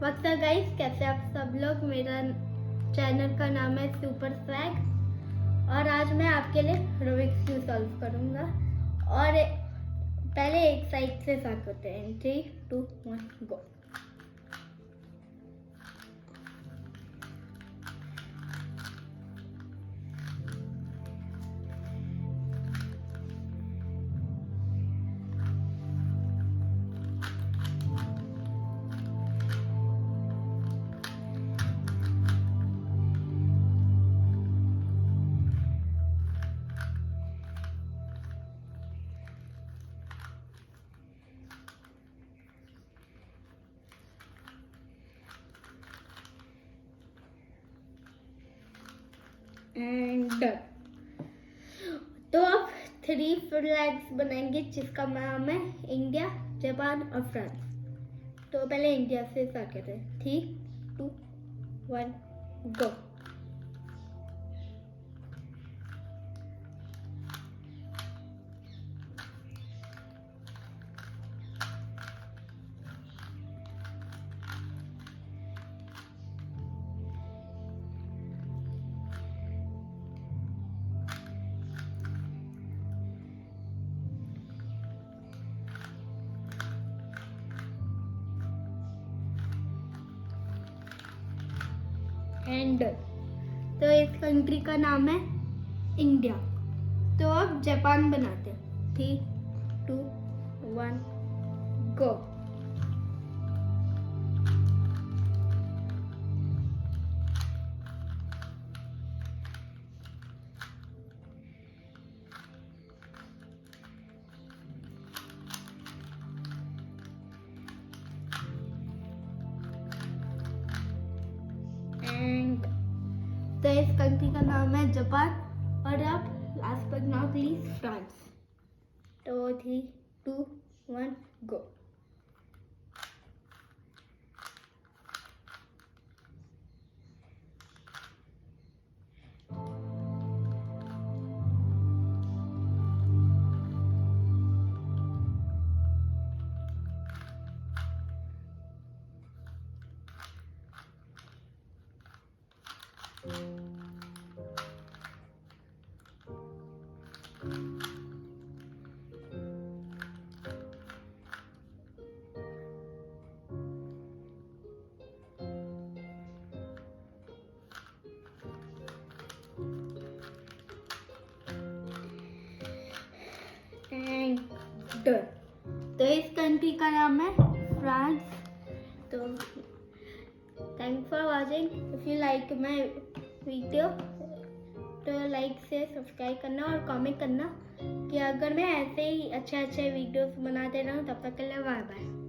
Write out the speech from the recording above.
वक्त गाइस, कैसे आप सब लोग। मेरा चैनल का नाम है सुपर स्वैग और आज मैं आपके लिए रूबिक्स क्यूब सॉल्व करूंगा। और पहले एक साइड से स्टार्ट करते हैं। 3, 2, 1 गो। एंड तो अब 3 फ्लैग्स बनाएंगे जिसका नाम है इंडिया, जापान और फ्रांस। तो पहले इंडिया से स्टार्ट करते हैं। 3, 2, 1 गो। एंड तो इस कंट्री का नाम है इंडिया। तो अब जापान बनाते हैं। 3, 2, 1 गो। एंड तो इस कंट्री का नाम है जापान और अब last but not least France. तो 3, 2, 1 गो। एंड तो इस कंट्री का नाम है फ्रांस। तो thanks for watching. If you like my video तो लाइक से सब्सक्राइब करना और कमेंट करना कि अगर मैं ऐसे ही अच्छे वीडियोस बनाते रहूं। तब तक के लिए बाय बाय।